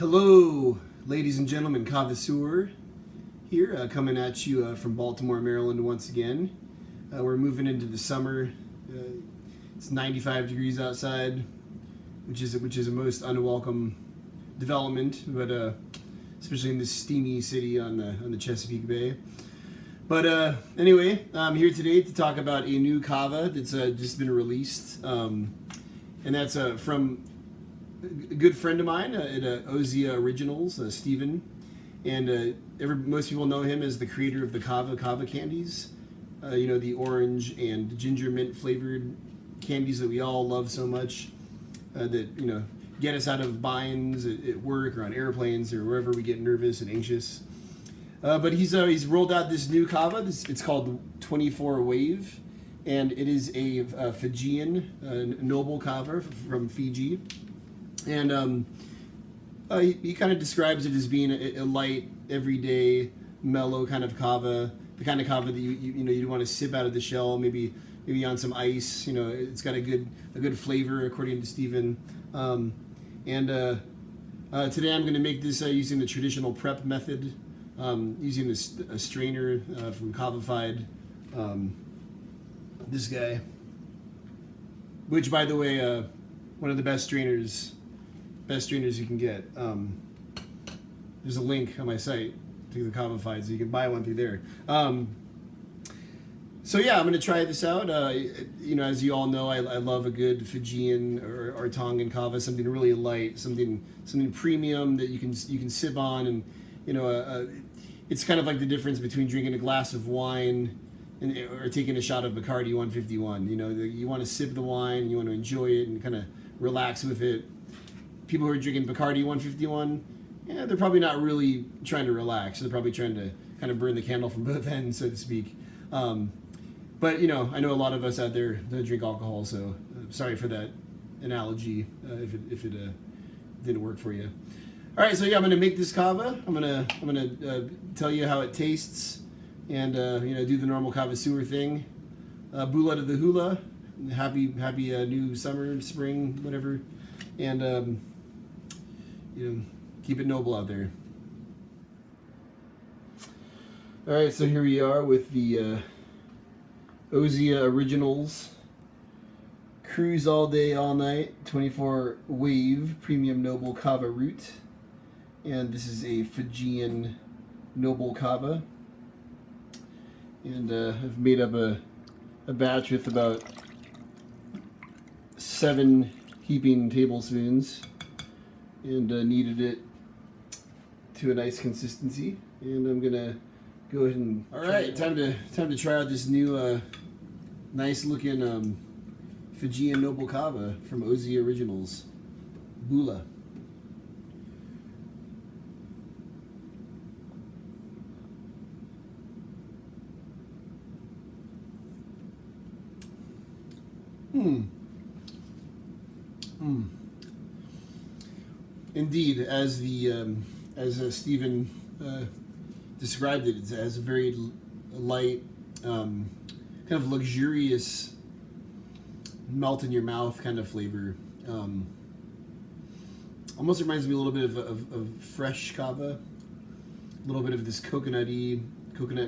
Hello, ladies and gentlemen, Kavasseur here, coming at you from Baltimore, Maryland once again. We're moving into the summer. It's 95 degrees outside, which is a most unwelcome development, but especially in this steamy city on the Chesapeake Bay. But anyway, I'm here today to talk about a new Kava that's just been released, and that's from a good friend of mine at Ozia Originals, Steven, and most people know him as the creator of the Kava candies. The orange and ginger mint flavored candies that we all love so much, that get us out of binds at work or on airplanes or wherever we get nervous and anxious. But he's rolled out this new Kava. It's called 24 Wave, and it is a Fijian noble Kava from Fiji. And he kind of describes it as being a light, everyday, mellow kind of Kava, the kind of Kava that you'd want to sip out of the shell, maybe on some ice. It's got a good flavor according to Steven. Today I'm going to make this using the traditional prep method, using a strainer from Kavafied. This guy, which by the way, one of the best strainers you can get. There's a link on my site to the Kavafied, so you can buy one through there. So yeah, I'm going to try this out. As you all know, I love a good Fijian or Tongan Kava, something really light, something premium that you can sip on, and it's kind of like the difference between drinking a glass of wine or taking a shot of Bacardi 151. You want to sip the wine, you want to enjoy it, and kind of relax with it. People who are drinking Bacardi 151, they're probably not really trying to relax. They're probably trying to kind of burn the candle from both ends, so to speak. But I know a lot of us out there don't drink alcohol, so sorry for that analogy if it didn't work for you. All right, so yeah, I'm gonna make this Kava. I'm gonna tell you how it tastes, and do the normal Kavasseur thing. Bula to the hula. Happy new summer, spring, whatever, and keep it noble out there. All right, so here we are with the Ozia Originals Cruise All Day All Night 24 Wave Premium Noble Kava Root, and this is a Fijian Noble Kava, and I've made up a batch with about 7 heaping tablespoons, and kneaded it to a nice consistency, and I'm gonna go ahead and time to try out this new nice looking Fijian Noble Kava from Ozia Originals, Bula. Indeed, as Stephen described it, it has a very light, kind of luxurious, melt in your mouth kind of flavor. Almost reminds me a little bit of fresh Kava, a little bit of this coconut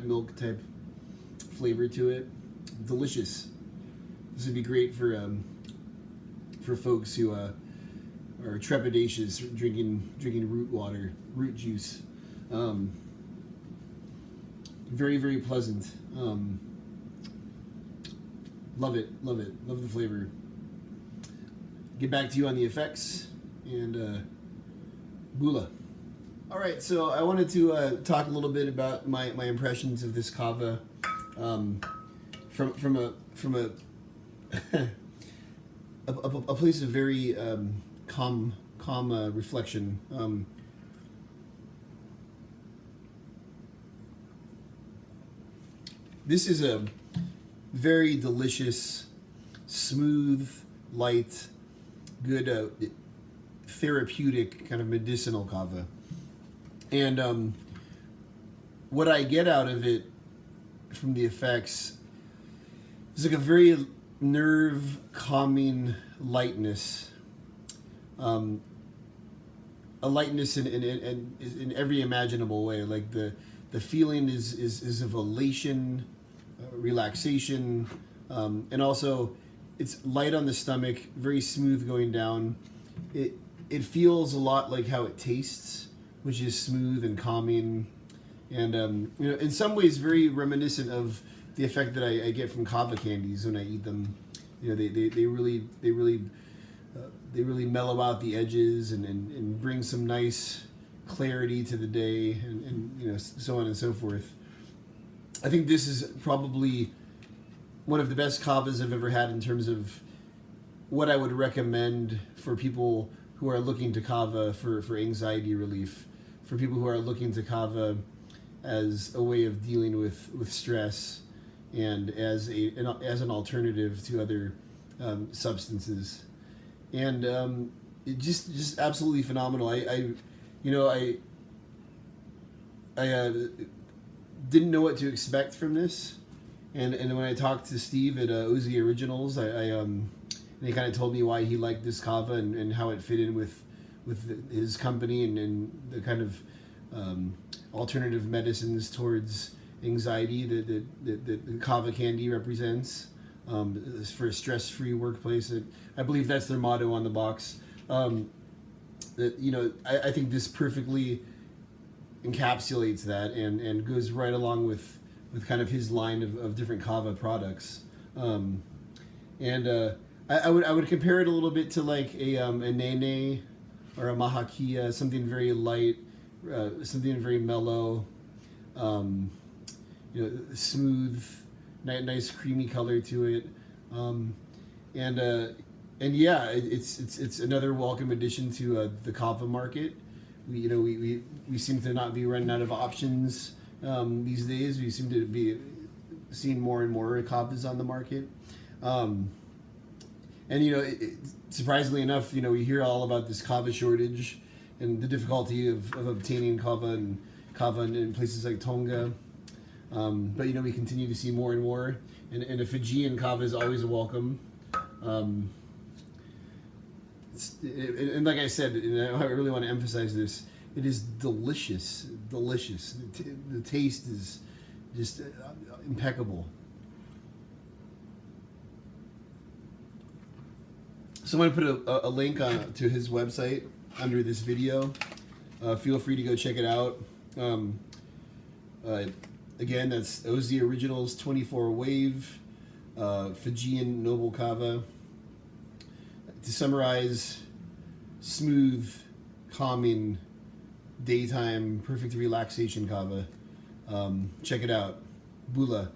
milk type flavor to it. Delicious. This would be great for folks who are trepidatious drinking root juice. Very, very pleasant. Love it. Love the flavor. Get back to you on the effects, and Bula. All right, so I wanted to talk a little bit about my impressions of this Kava from a a place of very calm reflection. This is a very delicious, smooth, light, good, therapeutic kind of medicinal Kava. And what I get out of it from the effects is like a very nerve calming lightness. a lightness in every imaginable way. Like the feeling is of elation, relaxation, and also it's light on the stomach, very smooth going down. It feels a lot like how it tastes, which is smooth and calming, and in some ways very reminiscent of the effect that I get from kava candies when I eat them. They really mellow out the edges and bring some nice clarity to the day, and so on and so forth. I think this is probably one of the best kavas I've ever had in terms of what I would recommend for people who are looking to kava for anxiety relief, for people who are looking to kava as a way of dealing with stress and as an alternative to other substances. And it just absolutely phenomenal. I didn't know what to expect from this, and when I talked to Steve at Ozia Originals, and he kind of told me why he liked this kava and how it fit in with his company and the kind of alternative medicines towards anxiety that the kava candy represents. For a stress-free workplace. I believe that's their motto on the box. I think this perfectly encapsulates that and goes right along with kind of his line of different kava products. I would compare it a little bit to like a nene or a mahakia, something very light, something very mellow, smooth, nice creamy color to it, and yeah, it's another welcome addition to the kava market. We seem to not be running out of options these days. We seem to be seeing more and more kavas on the market, and surprisingly enough, we hear all about this kava shortage and the difficulty of obtaining kava in places like Tonga. But we continue to see more and more, and a Fijian kava is always a welcome. And like I said, and I really want to emphasize this, it is delicious. The taste is just impeccable. So I'm going to put a link to his website under this video. Feel free to go check it out. Again, that's Ozia Originals 24 Wave Fijian Noble Kava. To summarize, smooth, calming, daytime, perfect relaxation kava. Check it out. Bula.